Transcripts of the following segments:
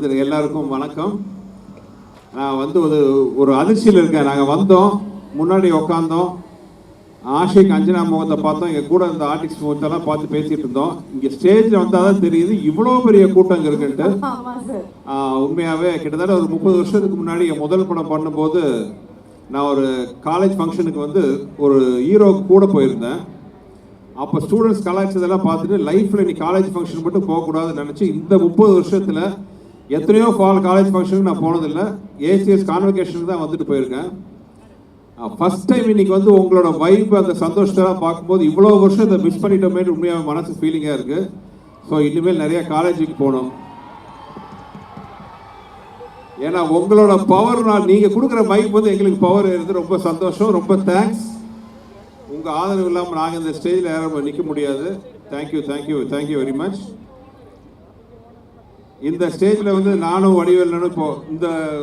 வந்து எல்லாருக்கும் வணக்கம். நான் வந்து ஒரு அதிர்ச்சியில் இருக்கேன். நாங்கள் வந்தோம், முன்னாடி உட்காந்தோம், ஆஷிக் அஞ்சனா முகத்தை பார்த்தோம், எங்கள் கூட இந்த ஆர்டிஸ்ட் முகத்தெல்லாம் பார்த்து பேசிகிட்டு இருந்தோம். இங்கே ஸ்டேஜில் வந்தால் தான் தெரியுது இவ்வளோ பெரிய கூட்டம் இங்கே இருக்குன்ட்டு. உண்மையாகவே கிட்டத்தட்ட ஒரு 30 வருஷத்துக்கு முன்னாடி என் முதல் படம் பண்ணும்போது நான் ஒரு காலேஜ் ஃபங்க்ஷனுக்கு வந்து ஒரு ஹீரோ கூட போயிருந்தேன். அப்போ ஸ்டூடெண்ட்ஸ் கலாய்ச்சதெல்லாம் பார்த்துட்டு லைஃப்பில் நீ காலேஜ் ஃபங்க்ஷன் மட்டும் போகக்கூடாதுன்னு நினச்சி இந்த 30 வருஷத்தில் எத்தனையோ காலேஜ் ஃபங்க்ஷனுக்கு நான் போனதில்லை. ஏசிஎஸ் கான்வெகேஷனுக்கு தான் வந்துட்டு போயிருக்கேன். ஃபர்ஸ்ட் டைம் இன்னைக்கு வந்து உங்களோட வைப் அந்த சந்தோஷத்தெல்லாம் பார்க்கும்போது இவ்வளோ வருஷம் இதை மிஸ் பண்ணிட்டோமே உண்மையாக மனசு ஃபீலிங்காக இருக்குது. ஸோ இனிமேல் நிறைய காலேஜுக்கு போகணும். ஏன்னா உங்களோட பவர், நீங்கள் கொடுக்குற வைப் வந்து எங்களுக்கு பவர் இருந்து ரொம்ப சந்தோஷம். ரொம்ப தேங்க்ஸ். உங்கள் ஆதரவு இல்லாமல் நாங்கள் இந்த ஸ்டேஜில் யாரும் நிற்க முடியாது. Thank you thank you thank you very much. இந்த ஸ்டேஜில் வந்து நானும் வடிவேலனும்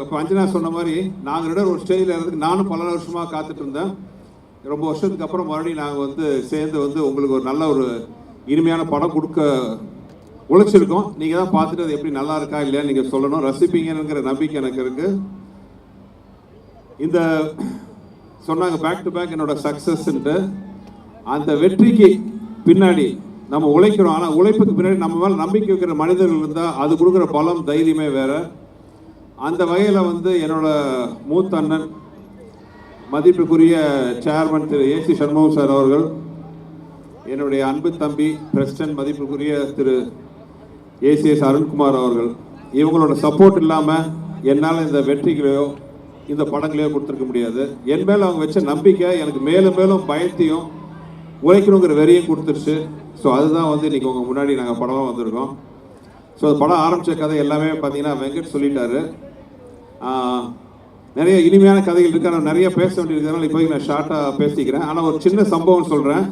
இப்போ அஞ்சனா சொன்ன மாதிரி நாங்கள் ஒரு ஸ்டேஜில் இறதுக்கு நானும் பல வருஷமாக காத்துட்டு இருந்தேன். ரொம்ப வருஷத்துக்கு அப்புறம் மறுபடியும் நாங்கள் வந்து சேர்ந்து வந்து உங்களுக்கு ஒரு நல்ல ஒரு இனிமையான படம் கொடுக்க உழைச்சிருக்கோம். நீங்கள் தான் பார்த்துட்டு அது எப்படி நல்லா இருக்கா இல்லையான்னு நீங்கள் சொல்லணும். ரசிப்பீங்கிற நம்பிக்கை எனக்கு இருக்குது. இந்த சொன்னாங்க பேக் டு பேக் என்னோட சக்ஸஸ்ன்ட்டு. அந்த வெற்றிக்கு பின்னாடி நம்ம உழைக்கிறோம். ஆனால் உழைப்புக்கு பின்னாடி நம்ம மேலே நம்பிக்கை வைக்கிற மனிதர்கள் இருந்தால் அது கொடுக்குற பலம் தைரியமே வேறு. அந்த வகையில் வந்து என்னோட மூத்த அண்ணன் மதிப்புக்குரிய சேர்மன் திரு ஏசி சண்முகம் சார் அவர்கள், என்னுடைய அன்பு தம்பி பிரசிடன்ட் மதிப்புக்குரிய திரு ஏசிஎஸ் அருண்குமார் அவர்கள், இவங்களோட சப்போர்ட் இல்லாமல் என்னால் இந்த வெற்றிகளையோ இந்த படங்களையோ கொடுத்துருக்க முடியாது. என் மேலே அவங்க வச்ச நம்பிக்கை எனக்கு மேலும் மேலும் பயத்தையும் உழைக்கணுங்கிற வெறியும் கொடுத்துருச்சு. ஸோ அதுதான் வந்து இன்றைக்கி உங்கள் முன்னாடி நாங்கள் படமாக வந்திருக்கோம். ஸோ படம் ஆரம்பித்த கதை எல்லாமே பார்த்தீங்கன்னா வெங்கட் சொல்லிட்டாரு. நிறைய இனிமையான கதைகள் இருக்குது. நான் நிறைய பேச வேண்டியிருக்கிறதுனால இப்போதைக்கு நான் ஷார்ட்டாக பேசிக்கிறேன். ஆனால் ஒரு சின்ன சம்பவம் சொல்கிறேன்.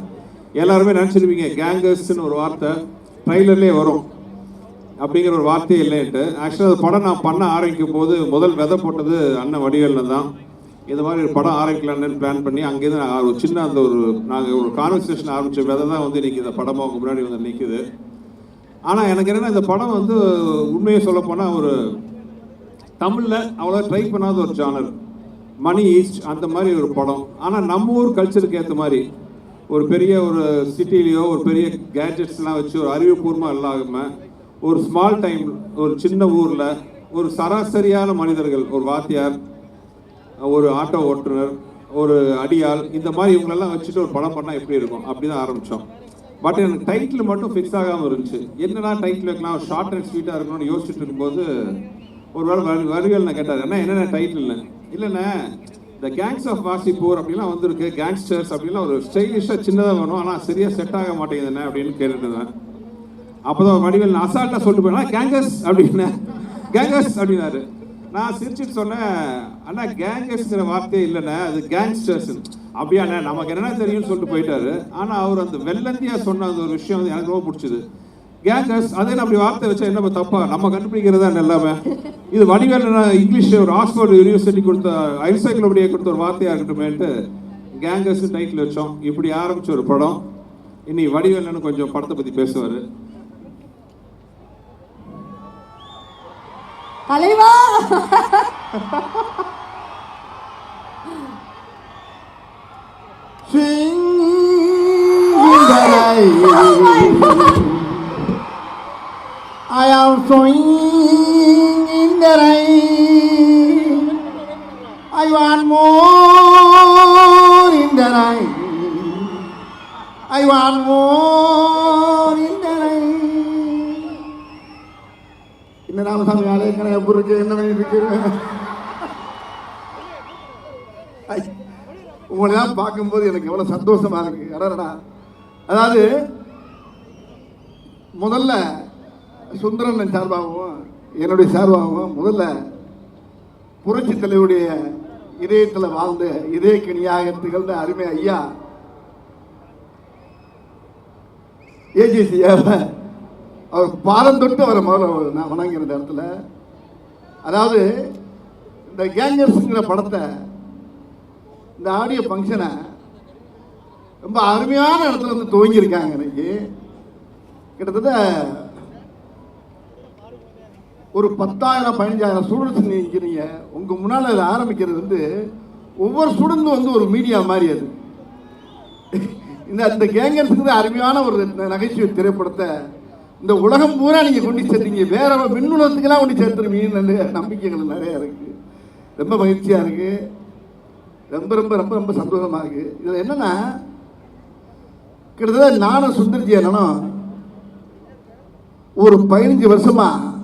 எல்லாருமே நினச்சிருப்பீங்க கேங்கர்ஸ்ன்னு ஒரு வார்த்தை ட்ரைலர்லேயே வரும் அப்படிங்கிற ஒரு வார்த்தையே இல்லைன்ட்டு. ஆக்சுவலாக அந்த படம் நான் பண்ண ஆரம்பிக்கும் போது முதல் விதை போட்டது அண்ணன் வடிவேலன் தான். இந்த மாதிரி ஒரு படம் ஆரம்பிக்கலான்னு பிளான் பண்ணி அங்கேருந்து நான் ஒரு சின்ன நாங்கள் ஒரு கான்வர்சேஷன் ஆரம்பித்த விதை தான் வந்து இன்றைக்கி இந்த படமாக முன்னாடி வந்து நிற்குது. ஆனால் எனக்கு என்னென்னா இந்த படம் வந்து உண்மையை சொல்லப்போனால் ஒரு தமிழில் அவ்வளோ ட்ரை பண்ணாத ஒரு ஜானர், மணி ஈஸ்ட் அந்த மாதிரி ஒரு படம். ஆனால் நம்ம ஊர் கல்ச்சருக்கு ஏற்ற மாதிரி ஒரு பெரிய ஒரு சிட்டிலேயோ ஒரு பெரிய கேட்ஜெட்ஸ்லாம் வச்சு ஒரு அறிவுபூர்வமாக இல்லாமல் ஒரு ஸ்மால் டைம் ஒரு சின்ன ஊரில் ஒரு சராசரியான மனிதர்கள், ஒரு வாத்தியார், ஒரு ஆட்டோ ஓட்டுநர், ஒரு அடியாள், இந்த மாதிரி இவங்களெல்லாம் வச்சுட்டு ஒரு படம் பண்ணால் எப்படி இருக்கும் அப்படி தான் ஆரம்பித்தோம். பட் எனக்கு டைட்டில் மட்டும் ஃபிக்ஸ் ஆகாமல் இருந்துச்சு. என்னடா டைட்டில் வைக்கலாம், ஷார்ட் அண்ட் ஸ்வீட்டாக இருக்கணும்னு யோசிச்சுட்டு இருக்கும்போது ஒரு வேளை வடிவேல் நான் கேட்டார், என்னென்ன டைட்டில்னு. இல்லைண்ணே இந்த கேங்ஸ் ஆஃப் வாசிப்பூர் அப்படிலாம் வந்துருக்கு, கேங்ஸ்டர்ஸ் அப்படிலாம் ஒரு ஸ்டைலிஷாக சின்னதாக வேணும், ஆனால் சரியாக செட் ஆக மாட்டேங்குதுண்ணே அப்படின்னு கேட்டுட்டு இருந்தேன். அப்போ தான் வடிவேல் நான் அசால்ட்டாக சொல்லிட்டு போயினா கேங்கர்ஸ் அப்படின்னு, கேங்கர்ஸ் அப்படின்னாரு. நான் சிரிச்சுட்டு சொன்னேன், அண்ணா கேங்கர்ஸ்ங்கிற வார்த்தையே இல்லைண்ணே, அது கேங்ஸ்டர்ஸ். அப்படியாண்ணே நமக்கு என்னென்ன தெரியும்னு சொல்லிட்டு போயிட்டாரு. ஆனால் அவர் அந்த வெள்ளந்தியாக சொன்ன அந்த ஒரு விஷயம் வந்து எனக்கு ரொம்ப பிடிச்சிது. கேங்கர்ஸ் அதே அப்படி வார்த்தை வச்சா என்ன தப்பா, நம்ம கண்டுபிடிக்கிறதா எல்லாமே. இது வடிவேல் இங்கிலீஷ் ஒரு ஆக்ஸ்போர்ட் யூனிவர்சிட்டி கொடுத்த என்சைக்ளோபீடியா கொடுத்த ஒரு வார்த்தையாக இருக்கட்டுமேன்ட்டு கேங்கர்ஸ் டைட்டில் வச்சோம். இப்படி ஆரம்பிச்ச ஒரு படம். இன்னைக்கு வடிவேல்னு கொஞ்சம் படத்தை பற்றி பேசுவார். தலைவா I am swinging in the rain. I want more in the rain. I want more in the rain. இந்த ராமசாமி ஆலயங்களை எப்படி இருக்கு, என்ன பண்ணிட்டு இருக்கிறேன். உங்களெல்லாம் பார்க்கும்போது எனக்கு எவ்வளோ சந்தோஷமா இருக்கு. அடடா, அதாவது முதல்ல சுந்தரன் சார்பாகவும் என்னுடைய சார்பாகவும் முதல்ல புரட்சி தலைவருடைய இதயத்தில் வாழ்ந்த இதய கனியாக திகழ்ந்த அருமை ஐயா ஏஜிசியா அவர் பாலம் தொட்டு அவரை முதல்ல நான் வணங்குற இடத்துல. அதாவது இந்த கேங்கர்ஸுங்கிற படத்தை, இந்த ஆடியோ ஃபங்க்ஷனை ரொம்ப அருமையான இடத்துல வந்து துவங்கியிருக்காங்க. இன்னைக்கு கிட்டத்தட்ட ஒரு 10,000 15,000 ஸ்டூடெண்ட்ஸ் நிற்கிறீங்க. உங்கள் முன்னால் அதை ஆரம்பிக்கிறது வந்து ஒவ்வொரு ஸ்டூடெண்ட்டும் வந்து ஒரு மீடியா மாதிரி. அது இந்த கேங்கர்ஸுக்கு அருமையான ஒரு நகைச்சுவை திரைப்படத்தை இந்த உலகம் பூரா நீங்கள் கொண்டு சேர்த்தீங்க. வேற மின்னுலகத்துக்கெல்லாம் கொண்டு சேர்த்துருவீங்கன்னு நம்பிக்கைகள் நிறையா இருக்குது. ரொம்ப மகிழ்ச்சியாக இருக்குது. ரொம்ப ரொம்ப ரொம்ப ரொம்ப சந்தோஷமாக இருக்குது. இதில் என்னென்னா கிட்டத்தட்ட நானும் சுந்தர்ஜி அண்ணனும் ஒரு 15 வருஷமாக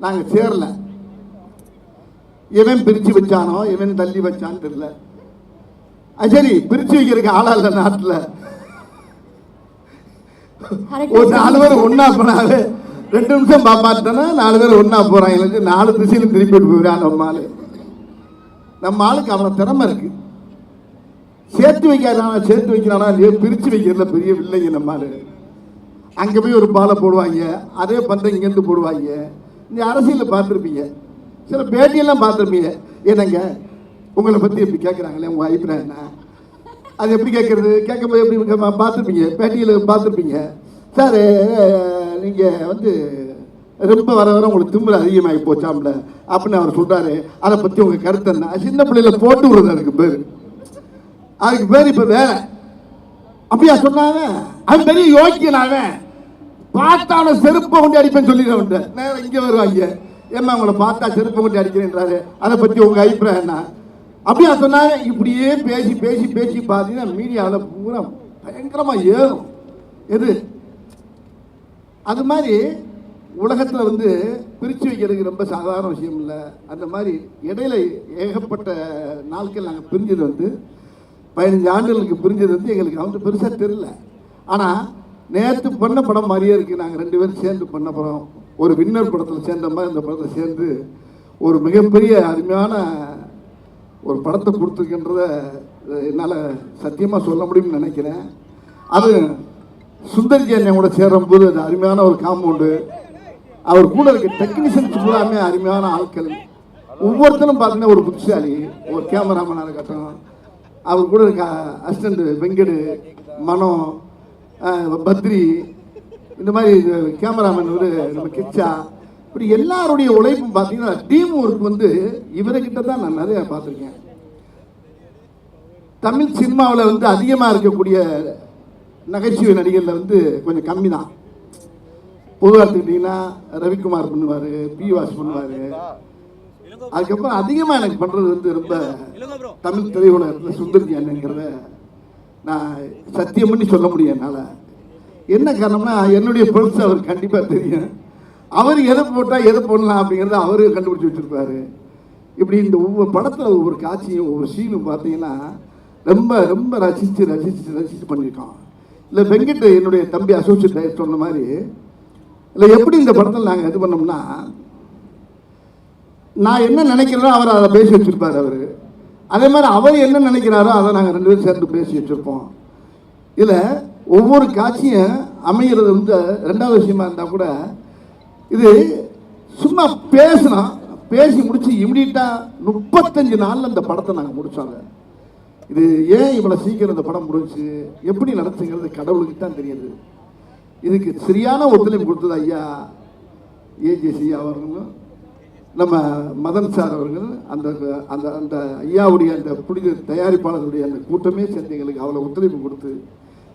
நாங்கள் சேரல. இவன் பிரித்து வச்சானோ இவன் தள்ளி வச்சான்னு தெரியல. சரி, பிரித்து வைக்கிறதுக்கு ஆளா இல்லை நாட்டில். ஒரு 4 பேர் ஒன்றா போனாவே 2 நிமிஷம் பார்த்தானா 4 பேர் ஒன்றா போகிறாங்க. 4 திசையிலும் திருப்பி போயிடான் நம்ம ஆளுக்கு அவ்வளோ திறமை இருக்கு. சேர்த்து வைக்கிறானா இல்லையோ பிரித்து வைக்கிறதுல பெரிய வில்லைங்க நம்ம ஆளு. அங்கே போய் ஒரு பாலை போடுவாங்க, அதே பந்தை இங்கேருந்து போடுவாங்க. இந்த அரசியலில் பார்த்துருப்பீங்க, சில பேட்டியெல்லாம் பார்த்துருப்பீங்க. என்னங்க உங்களை பற்றி எப்படி கேட்குறாங்களே, உங்கள் அபிப்பிராயம் என்ன? அது எப்படி கேட்குறது? கேட்கும்போது எப்படி பார்த்துருப்பீங்க, பேட்டியில் பார்த்துருப்பீங்க. சார் நீங்கள் வந்து ரொம்ப வர உங்களுக்கு திமிரு அதிகமாகி போச்சாம்ல அப்படின்னு அவர் சொல்கிறாரு. அதை பற்றி உங்கள் கருத்து என்ன? சின்ன பிள்ளையில போட்டு விடுறது அதுக்கு பேர் இப்போ வேற. அப்படியா சொன்னாங்க? அவன் பெரிய யோக்கியனாக பார்த்தான செருப்பை கொண்டு அடிப்பேன்னு சொல்லிடுறேன். நேரம் இங்கே வருவாங்க, ஏம்மா உங்களை பார்த்தா செருப்பை கொண்டு அடிக்கிறேன்றாரு, அதை பற்றி உங்கள் அபிப்பிராயம் என்ன? அப்படியா சொன்னாங்க? இப்படியே பேசி பேசி பேசி பார்த்தீங்கன்னா மீடியாவில் பூரா பயங்கரமாக ஏறும். எது அது மாதிரி உலகத்தில் வந்து பிரித்து வைக்கிறதுக்கு ரொம்ப சாதாரண விஷயம் இல்லை. அந்த மாதிரி இடையில ஏகப்பட்ட நாட்கள் நாங்கள் பிரிஞ்சது வந்து 15 ஆண்டுகளுக்கு பிரிஞ்சது வந்து எங்களுக்கு வந்து பெருசாக தெரியல. ஆனால் நேற்று பண்ண படம் மாதிரியே இருக்குது. நாங்கள் 2 பேரும் சேர்ந்து பண்ண படம், ஒரு வின்னர் படத்தில் சேர்ந்த மாதிரி இந்த படத்தில் சேர்ந்து ஒரு மிகப்பெரிய அருமையான ஒரு படத்தை கொடுத்துருக்கின்றத என்னால் சத்தியமாக சொல்ல முடியும்னு நினைக்கிறேன். அது சுந்தர்ஜி அண்ணன் கூட சேரும்போது அது அருமையான ஒரு காம்பவுண்டு. அவர் கூட இருக்க டெக்னீஷியன்ஸ் பூராமே அருமையான ஆட்கள். ஒவ்வொருத்தரும் பார்த்தீங்கன்னா ஒரு புத்திசாலி. ஒரு கேமராமேனாக இருக்கட்டும், அவர் கூட இருக்க அசிஸ்டண்ட் வெங்கடு, மனோ, பத்ரி, இந்த மாதிரி கேமராமேன் ஒரு நம்ம கிச்சா, இப்படி எல்லாருடைய உழைப்பும் பார்த்தீங்கன்னா டீம் ஒர்க் வந்து இவர்கிட்ட தான் நான் நிறைய பார்த்துருக்கேன். தமிழ் சினிமாவில் வந்து அதிகமாக இருக்கக்கூடிய நகைச்சுவை நடிகரில் வந்து கொஞ்சம் கம்மி தான். பொதுவாக எடுத்துக்கிட்டிங்கன்னா ரவிக்குமார் பண்ணுவார், பி வாஸ் பண்ணுவார். அதுக்கப்புறம் அதிகமாக எனக்கு பண்ணுறது வந்து ரொம்ப தமிழ் திரையுலகத்தில் சுந்தர்ஜி அண்ணங்கிறத நான் சத்தியம் பண்ணி சொல்ல முடியும் என்னால். என்ன காரணம்னா என்னுடைய பல்ஸ் அவர் கண்டிப்பாக தெரியும். அவர் எதை போட்டால் எதை போடலாம் அப்படிங்கிறத அவரு கண்டுபிடிச்சி வச்சுருப்பாரு. இப்படி இந்த ஒவ்வொரு படத்தில் ஒவ்வொரு காட்சியும் ஒவ்வொரு சீனும் பார்த்தீங்கன்னா ரொம்ப ரொம்ப ரசித்து ரசித்து ரசித்து பண்ணியிருக்கோம். இல்லை வெங்கட் என்னுடைய தம்பி அசோசியேட் டைரக்டர் சொன்ன மாதிரி இல்லை எப்படி இந்த படத்தில் நாங்கள் இது பண்ணோம்னா நான் என்ன நினைக்கிறதோ அவர் அதை பேசி வச்சுருப்பார். அவர் அதே மாதிரி அவர் என்ன நினைக்கிறாரோ அதை நாங்கள் 2 பேரும் சேர்ந்து பேசி வச்சுருப்போம். இதில் ஒவ்வொரு காட்சியும் அமைகிறது வந்து 2வது விஷயமா இருந்தால் கூட இது சும்மா பேசி முடிச்சு இமிடியட்டாக 35 நாளில் இந்த படத்தை நாங்கள் முடித்தோங்க. இது ஏன் இவ்வளோ சீக்கிரம் இந்த படம் முடிச்சு எப்படி நடத்துங்கிறது கடவுளுக்கு தான் தெரியுது. இதுக்கு சரியான ஒத்துழைப்பு கொடுத்தது ஐயா ஏஜேசி அவர்களும் நம்ம மதன் சார் அவர்கள், அந்த அந்த அந்த ஐயாவுடைய அந்த புனித தயாரிப்பாளர்களுடைய அந்த கூட்டமே சேர்ந்து எங்களுக்கு அவ்வளோ ஒத்துழைப்பு கொடுத்து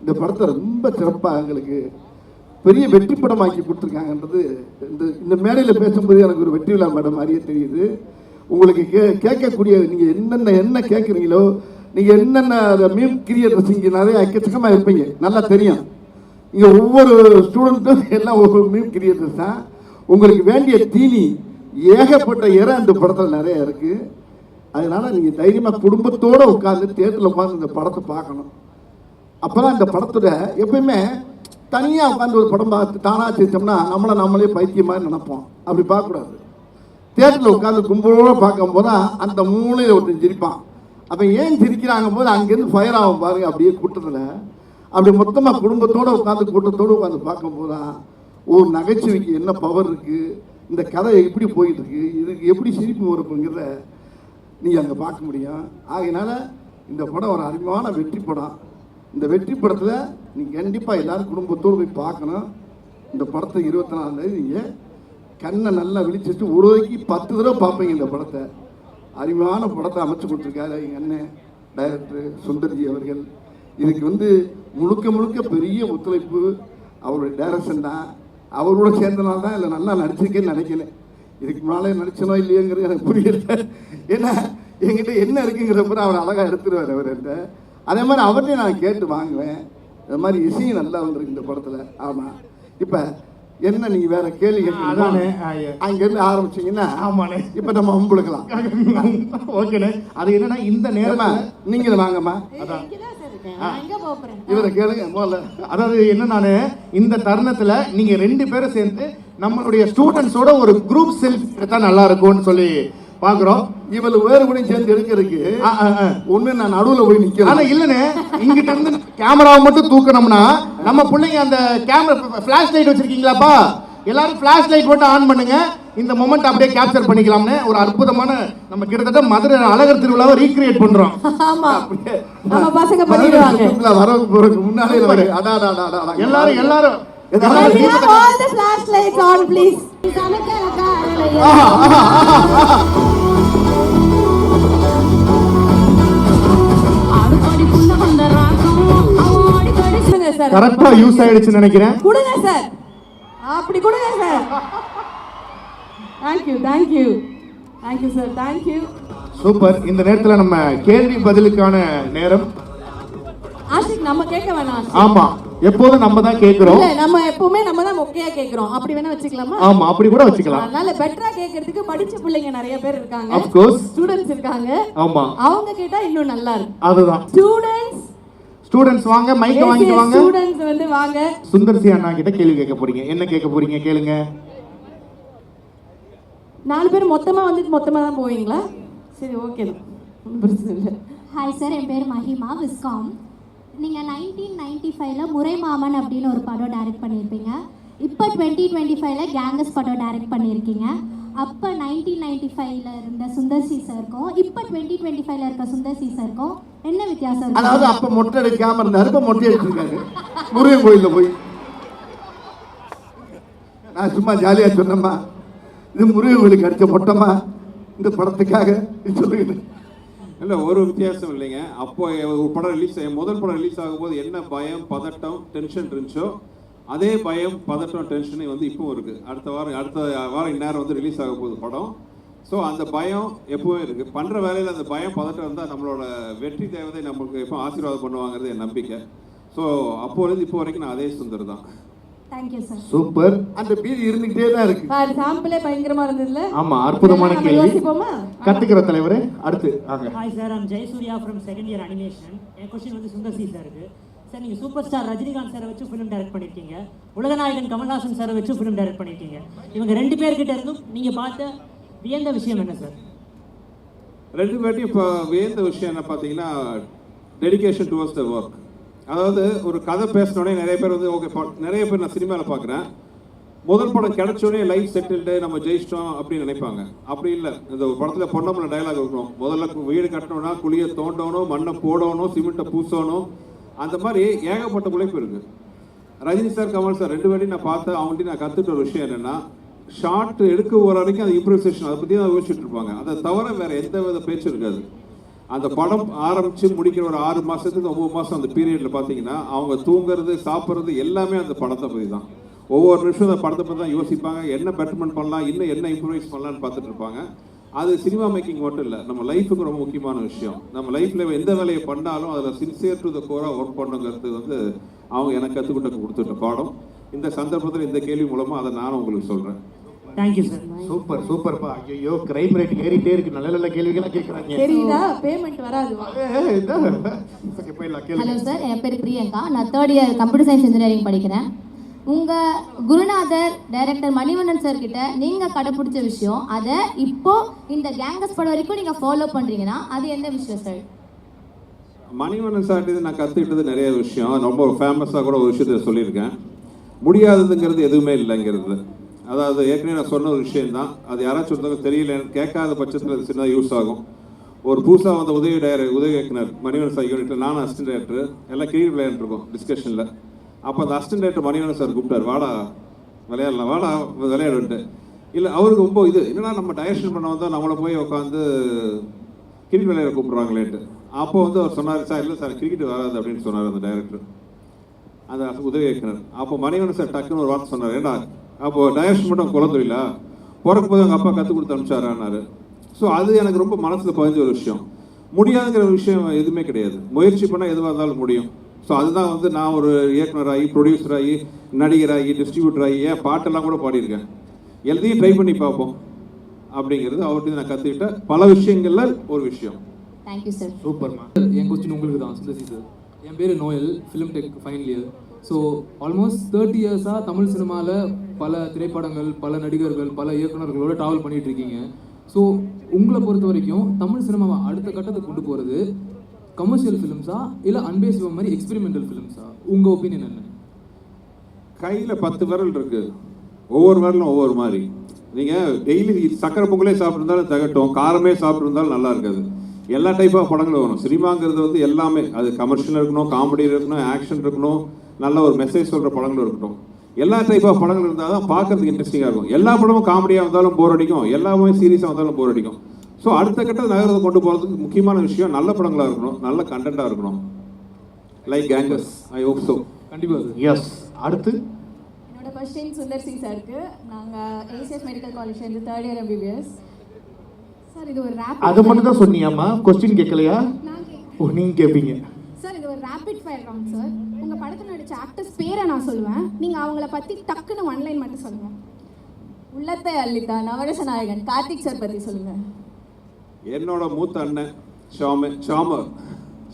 இந்த படத்தை ரொம்ப சிறப்பாக எங்களுக்கு பெரிய வெற்றி படமாக்கி கொடுத்துருக்காங்கன்றது இந்த மேடையில் பேசும்போது எனக்கு ஒரு வெற்றி விழா மேடம் மாதிரியே தெரியுது. உங்களுக்கு கேட்கக்கூடிய நீங்கள் என்ன கேட்குறீங்களோ, நீங்கள் என்னென்ன மீம் கிரியேட்டர்ஸ் இங்கே நிறைய எக்கச்சக்கமாக இருப்பீங்க, நல்லா தெரியும். இங்கே ஒவ்வொரு ஸ்டூடெண்ட்டும் எல்லாம் ஒவ்வொரு மீம் கிரியேட்டர்ஸ் தான். உங்களுக்கு வேண்டிய தீனி ஏகப்பட்ட அந்த படத்தில் நிறைய இருக்குது. அதனால் நீங்கள் தைரியமாக குடும்பத்தோடு உட்காந்து தியேட்டரில் உட்காந்து இந்த படத்தை பார்க்கணும். அப்போ தான் இந்த படத்தோட எப்பயுமே தனியாக உட்காந்து ஒரு படம் பார்த்து தானாக சிரிச்சோம்னா நம்மளே பைத்தியமாக நினைப்போம். அப்படி பார்க்கக்கூடாது. தியேட்டரில் உட்காந்து கும்பலோடு பார்க்கும்போது தான் அந்த மூலையில் ஒருத்தர் சிரிப்பான். அப்போ ஏன் சிரிக்கிறாங்க போது அங்கேருந்து ஃபயர் ஆகும் பாருங்க. அப்படியே கூட்டத்தில் அப்படி மொத்தமாக குடும்பத்தோடு உட்காந்து கூட்டத்தோடு உட்காந்து பார்க்கும்போது தான் ஒரு நகைச்சுவைக்கு என்ன பவர் இருக்குது, இந்த கதை எப்படி போயிட்டுருக்கு, இதுக்கு எப்படி சிரிப்பு வருப்புங்கிறத நீங்கள் அங்கே பார்க்க முடியும். ஆகையினால இந்த படம் ஒரு அருமையான வெற்றி படம். இந்த வெற்றி படத்தில் நீங்கள் கண்டிப்பாக எல்லோரும் குடும்பத்தோடு போய் பார்க்கணும். இந்த படத்தை 24ஆம் தேதி நீங்கள் கண்ணை நல்லா விழிச்சிட்டு ஒரு வரைக்கும் 10 தடவை பார்ப்பீங்க இந்த படத்தை. அருமையான படத்தை அமைச்சு கொடுத்துருக்காரு எங்கள் அண்ணன் டைரக்டர் சுந்தர்ஜி அவர்கள். இதுக்கு முழுக்க முழுக்க பெரிய ஒத்துழைப்பு அவருடைய டைரக்ஷன் தான். அவரோட சேர்ந்தனால தான் இல்லை நல்லா நடிச்சிருக்கேன்னு நினைக்கிறேன். இதுக்கு முன்னாலே நடிச்சனோ இல்லையோங்கிறது எனக்கு புரியல. ஏன்னா என்கிட்ட என்ன இருக்குங்கிறப்ப அவர் அழகாக எடுத்துருவார் அவர்கிட்ட. அதே மாதிரி அவர்கிட்டையும் நான் கேட்டு வாங்குவேன். அது மாதிரி இசையும் நல்லா வந்திருக்கு இந்த படத்தில். ஆமாம். இப்போ என்ன நீங்கள் வேற கேள்வி கேட்கணும் அங்கேருந்து ஆரம்பிச்சிங்கன்னா ஆமாண்ணே இப்போ நம்ம அம்புழுக்கலாம். ஓகேண்ணே. அது என்னன்னா இந்த நேரம் நீங்களும் வாங்கம்மா. அதான் இவரை கேளுங்க முதல்ல. அதாவது என்னன்னானே இந்த தருணத்துல நீங்க 2 பேரும் சேர்ந்து நம்மளுடைய ஸ்டூடெண்ட்ஸோட ஒரு குரூப் செல்ஃபி எடுத்தா நல்லா இருக்கும்னு சொல்லி பாக்குறோம். இவளு வேறு கூட சேர்ந்து எடுக்கிறதுக்கு ஒண்ணு நான் நடுவுல போய் நிக்கிறேன். ஆனா இல்லனே இங்கிட்ட இருந்து கேமராவை மட்டும் தூக்கணும்னா நம்ம பிள்ளைங்க அந்த கேமரா ஃபிளாஷ் லைட் வச்சிருக்கீங்களாப்பா, எல்லாரும் ஃபிளாஷ் லைட் மட்டும் ஆன் பண்ணுங்க. இந்த மொமெண்ட் அப்படியே கேப்சர் பண்ணிக்கலாம்னு ஒரு அற்புதமான நம்ம கிட்டத்தட்ட மதுரை அழகர் திருவிழாவை ரீக்ரியேட் பண்றோம். ஆமா நம்ம பசங்க பண்ணிடுவாங்க. வர போறதுக்கு முன்னாலே எல்லாரும் எல்லாரும் all the flashlights on please. கரெக்ட்டா யூஸ் ஆயிடுச்சுன்னு நினைக்கிறேன். கொடுங்க சார், அப்படி கொடுங்க sir. Thank you sir, thank you. Super. இந்த நேரத்துல நம்ம கேள்வி பதிலுக்கான நேரம். ஆஷிக் நம்ம கேட்க வேணாம். ஆமா, எப்போதும் நம்ம தான் கேக்குறோம். இல்ல நம்ம எப்பவுமே நம்ம தான் மொக்கையா கேக்குறோம். அப்படி வேணா வச்சுக்கலாமா? ஆமா, அப்படி கூட வச்சுக்கலாம். அதனால பெட்டரா கேக்குறதுக்கு படிச்ச பிள்ளைங்க நிறைய பேர் இருக்காங்க. of course ஸ்டூடண்ட்ஸ் இருக்காங்க. ஆமா, அவங்க கேட்டா இன்னும் நல்லா இருக்கும். அதுதான். ஸ்டூடண்ட்ஸ் வாங்க, மைக் வாங்கிட்டு வாங்க. ஸ்டூடண்ட்ஸ் வாங்க. சுந்தர்சி அண்ணா கிட்ட கேள்வி கேட்க போறீங்க. என்ன கேட்க போறீங்க கேளுங்க. 4 பேர் மொத்தமா தான் போவீங்களா? சரி, ஓகே தான், பிரச்சனை இல்லை. ஹாய் சார், என் பேர் மஹிமா, விஸ்காம். நீங்கள் 1995ல் முறைமாமன் அப்படின்னு ஒரு படம் டைரக்ட் பண்ணியிருப்பீங்க. இப்போ 2025ல் கேங்கஸ் படம் டைரக்ட் பண்ணியிருக்கீங்க. அப்போ 1995ல் இருந்த சுந்தர்சி சாருக்கும் இப்போ 2025ல் இருக்க சுந்தர்சி சாருக்கும் என்ன வித்தியாசம்? அதாவது அப்போ மொட்டை அடிக்காம இருந்தாரு, இப்போ மொட்டை அடிச்சிருக்காங்க முருகன் கோயிலில் போய். நான் சும்மா ஜாலியாக சொன்னேம்மா, இது முருகன் கோயிலுக்கு அடித்த மொட்டமா இந்த படத்துக்காக சொல்லுங்க. இல்லை, ஒரு வித்தியாசம் இல்லைங்க. அப்போ ஒரு படம் முதல் படம் ரிலீஸ் ஆகும்போது என்ன பயம், பதட்டம், டென்ஷன் இருந்துச்சோ அதே பயம், பதட்டம், டென்ஷனே இப்பவும் இருக்குது. அடுத்த வாரம் இந்நேரம் ரிலீஸ் ஆக போகுது படம். ஸோ அந்த பயம் எப்போவும் இருக்குது. பண்ணுற வேலையில் அந்த பயம், பதட்டம் இருந்தால் நம்மளோட வெற்றி தேவதை நம்மளுக்கு எப்போ ஆசீர்வாதம் பண்ணுவாங்கிறது என் நம்பிக்கை. ஸோ அப்போலேருந்து இப்போ வரைக்கும் நான் அதே சுந்தர் தான். Thank you sir. சூப்பர். அந்த பீதி இருந்துகிட்டே தான் இருக்கு. பாரு, சாம்பிளே பயங்கரமா இருந்ததுல. ஆமா, அற்புதமான கேள்வி. கத்துக்கிற தலைவரே அடுத்து வாங்க. Hi sir, I'm Jayasurya from second year animation. என் क्वेश्चन சுந்தர் சி சாருக்கு. சார், நீங்க சூப்பர் ஸ்டார் ரஜினிகாந்த் சாரை வச்சு ஃபிலிம் டைரக்ட் பண்ணிருக்கீங்க, உலகநாயகன் கமல்ஹாசன் சாரை வச்சு ஃபிலிம் டைரக்ட் பண்ணிருக்கீங்க. இவங்க 2 பேர்கிட்ட இருந்தும் நீங்க பார்த்த வியந்த விஷயம் என்ன சார்? 2 பேர்ட்டையும் இப்போ வியந்த விஷயம் என்ன பார்த்தீங்கன்னா, டெடிகேஷன் டுவர்ட்ஸ் த ஒர்க். அதாவது ஒரு கதை பேசினோடனே நிறைய பேர் ஓகே, நிறைய பேர் நான் சினிமாவில் பார்க்குறேன், முதல் படம் கிடைச்சோடனே லைஃப் செட்டில்டு, நம்ம ஜெயிச்சிட்டோம் அப்படின்னு நினைப்பாங்க. அப்படி இல்லை. இந்த ஒரு படத்தில் பொன்னம்பல டைலாக் இருக்கணும், முதல்ல வீடு கட்டணும்னா குழியை தோண்டணும், மண்ணை போடணும், சிமெண்ட்டை பூசணும். அந்த மாதிரி ஏகப்பட்ட உழைப்பு இருக்குது. ரஜினி சார், கமல் சார் 2 பேரையும் நான் பார்த்தேன். அவங்கள்ட்ட நான் கற்றுட்ட ஒரு விஷயம் என்னென்னா, ஷார்ட் எடுக்க ஒரு வரைக்கும் அது இம்ப்ரூவைசேஷன், அதை பற்றி தான் யோசிச்சுட்டு இருப்பாங்க. அதை தவிர வேறு எந்த வித பேச்சு இருக்காது. அந்த படம் ஆரம்பித்து முடிக்கிற ஒரு 6 மாதத்துக்கு 9 மாதம் அந்த பீரியடில் பார்த்தீங்கன்னா அவங்க தூங்குறது, சாப்பிட்றது எல்லாமே அந்த படத்தை பற்றி தான். ஒவ்வொரு நிமிஷம் அந்த படத்தை பற்றி தான் யோசிப்பாங்க. என்ன பெட்டர்மெண்ட் பண்ணலாம், இன்னும் என்ன இம்ப்ரூவைஸ் பண்ணலான்னு பார்த்துட்டு இருப்பாங்க. அது சினிமா மேக்கிங் மட்டும் இல்லை, நம்ம லைஃபுக்கு ரொம்ப முக்கியமான விஷயம். நம்ம லைஃப்பில் எந்த வேலையை பண்ணாலும் அதில் சின்சியர் டு த கோராக ஒர்க் பண்ணுங்கிறது அவங்க எனக்கு கொடுத்துட்ட பாடம். இந்த சந்தர்ப்பத்தில் இந்த கேள்வி மூலமாக அதை நானும் உங்களுக்கு சொல்கிறேன். Thank you sir. சூப்பர் சூப்பர்ப்பா. ஐயோ, கிரைம் ரேட் ஏறிட்டே இருக்கு. நல்ல நல்ல கேள்விகளா கேக்குறாங்க. தெரியுதா? பேமெண்ட் வராது. ஓகே, போய்லாம் கேளுங்க. ஹலோ சார், என் பேர் பிரியங்கா. நான் 3rd year computer science engineering படிக்கிறேன். உங்க குருநாதர் டைரக்டர் மணிவண்ணன் சார் கிட்ட நீங்க கடைபிடிச்ச விஷயம், அதை இப்போ இந்த கேங்கஸ் படம் வரைக்கும் நீங்க ஃபாலோ பண்றீங்கன்னா அது என்ன விஷயம் சார்? மணிவண்ணன் சார் நான் கற்றுக்கிட்டது நிறைய விஷயம். ரொம்ப ஃபேமஸாக கூட ஒரு விஷயத்தை சொல்லியிருக்கேன். முடியாததுங்கிறது எதுவுமே இல்லைங்கிறது. அதாவது ஏற்கனவே நான் சொன்ன ஒரு விஷயந்தான். அது யாராச்சும் ஒருத்தவங்க தெரியல, கேட்காத பட்சத்தில் அது சின்னதாக யூஸ் ஆகும். ஒரு புதுசாக வந்த உதவி இயக்குனர் மணிவண்ணன் சார் யூனிட்டில் நானும் அசிஸ்டன்ட் டைரக்டர் எல்லாம் கிரிக்கெட் விளையாண்டுருக்கோம் டிஸ்கஷனில். அப்போ அந்த அசிஸ்டன்ட் டைரக்டர் மணிவண்ணன் சார் கூப்பிட்டார், வாடா விளையாடலாம், வாடா விளையாடுன்ட்டு. இல்லை அவருக்கு ரொம்ப இது என்னன்னா நம்ம டைரக்ஷன் பண்ண வந்தால் நம்மளை போய் உட்காந்து கிரிக்கெட் விளையாட கூப்பிட்றாங்களேன்ட்டு. அப்போ வந்து அவர் சொன்னார், சார் இல்லை சார் கிரிக்கெட் வராது அப்படின்னு சொன்னார் அந்த டைரக்டர், அந்த உதவி இயக்குனர். அப்போ மணிவண்ணன் சார் டக்குன்னு ஒரு வார்த்தை சொன்னார், ஏன்னா அப்போது டைரக்ஷன் மட்டும் குழந்தையில பிறக்கும் போது எங்கள் அப்பா கற்றுக் கொடுத்து அனுப்பிச்சாரான்னாரு. ஸோ அது எனக்கு ரொம்ப மனசில் பதிஞ்ச ஒரு விஷயம். முடியாதுங்கிற விஷயம் எதுவுமே கிடையாது, முயற்சி பண்ணால் எதுவாக இருந்தாலும் முடியும். ஸோ அதுதான் வந்து நான் ஒரு இயக்குனராகி, ப்ரொடியூசராகி, நடிகராகி, டிஸ்ட்ரிபியூட்டராகி, ஏன் பாட்டெல்லாம் கூட பாடியிருக்கேன். எல்லாத்தையும் ட்ரை பண்ணி பார்ப்போம் அப்படிங்கிறது அவர்கிட்ட நான் கற்றுக்கிட்ட பல விஷயங்களில் ஒரு விஷயம். Thank you sir. சூப்பர்மா. என் கொஸ்டின் உங்களுக்கு தான் சுந்தர்சி சார். என் பேர் Noel, film tech final year. So almost 30 இயர்ஸாக தமிழ் சினிமாவில் பல திரைப்படங்கள், பல நடிகர்கள், பல இயக்குநர்களோட ட்ராவல் பண்ணிகிட்டு இருக்கீங்க. ஸோ உங்களை பொறுத்த வரைக்கும் தமிழ் சினிமாவை அடுத்த கட்டத்துக்கு கொண்டு போகிறது கமர்ஷியல் ஃபிலிம்ஸா இல்லை அன்பேசிவம் மாதிரி எக்ஸ்பெரிமெண்டல் ஃபிலிம்ஸா? உங்கள் ஒப்பீனியன் என்ன? கையில் 10 விரல் இருக்குது, ஒவ்வொரு விரலும் ஒவ்வொரு மாதிரி. நீங்கள் டெய்லி சக்கரை பொங்கலே சாப்பிட்ருந்தாலும் தகட்டும், காரமே சாப்பிட்ருந்தாலும் நல்லா இருக்காது. எல்லா டைப் ஆஃப் படங்களும் வரும். சினிமாங்கிறது வந்து எல்லாமே, அது கமர்ஷியல் இருக்கணும், காமெடி இருக்கணும், ஆக்ஷன் இருக்கணும், நல்ல ஒரு மெசேஜ் சொல்கிற படங்களும் இருக்கட்டும். எல்லா டைப் ஆஃப் படங்கள் இருந்தால் தான் பார்க்கறதுக்கு இன்ட்ரெஸ்டிங்காக இருக்கும். எல்லா படமும் காமெடியாக இருந்தாலும் போர் அடிக்கும், எல்லாமே சீரியஸாக இருந்தாலும் போர் அடிக்கும். ஸோ அடுத்த கட்டத்தை நகரத்தை கொண்டு போகிறதுக்கு முக்கியமான விஷயம் நல்ல படங்களாக இருக்கணும், நல்ல கண்டென்ட்டாக இருக்கணும். Like gangers, I hope so. கண்டிப்பாக சார். எஸ். அடுத்து என்னோட கொஸ்டின் சுந்தர் சிங் சாருக்கு. நாங்கள் ஏசிஎஸ் மெடிக்கல் காலேஜ்லேருந்து 3rd இயர் MBBS. சார் இது ஒரு அது மட்டும் தான் சொன்னியாம்மா, கொஸ்டின் கேட்கலையா? நான் ஓ, நீங்கள் கேட்பீங்க. சார் இது ஒரு ரேபிட் ஃபயர் ரவுண்ட் சார். உங்கள் படத்தில் நடித்த ஆக்டர்ஸ் பேரை நான் சொல்லுவேன், நீங்கள் அவங்கள பற்றி டக்குன்னு 1 லைன் மட்டும் சொல்லுங்கள். உள்ளத்தை அள்ளித்தா நவரச நாயகன் கார்த்திக் சார் பற்றி சொல்லுங்கள். என்னோட மூத்த அண்ணன் ஷாமர்.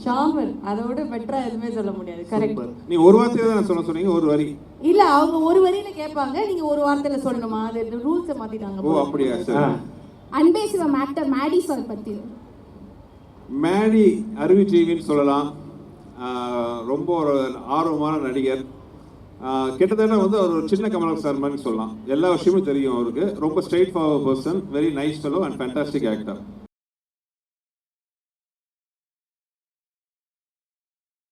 ஷாமர் அதோட பெட்டரா எதுவுமே சொல்ல முடியாது. கரெக்ட். நீ ஒரு வார்த்தையை தான் சொல்ல சொன்னீங்க, ஒரு வரி இல்ல அவங்க ஒரு வரியில கேட்பாங்க, நீங்க ஒரு வார்த்தையில சொல்லணுமா? அது ரூல்ஸை மாத்திட்டாங்க. ஓ அப்படியா? சரி. அன்பே சிவம் ஆக்டர் மேடி சார் பற்றி. மேடி அறிவுஜீவின்னு சொல்லலாம். ரொம்ப ஒரு ஆர்வமான நடிகர். கிட்டத்தட்ட வந்து அவர் ஒரு சின்ன கமல் சார் மாதிரி சொல்லலாம். எல்லா விஷயமும் தெரியும் அவருக்கு. ரொம்ப straight forward person, very nice fellow and fantastic actor.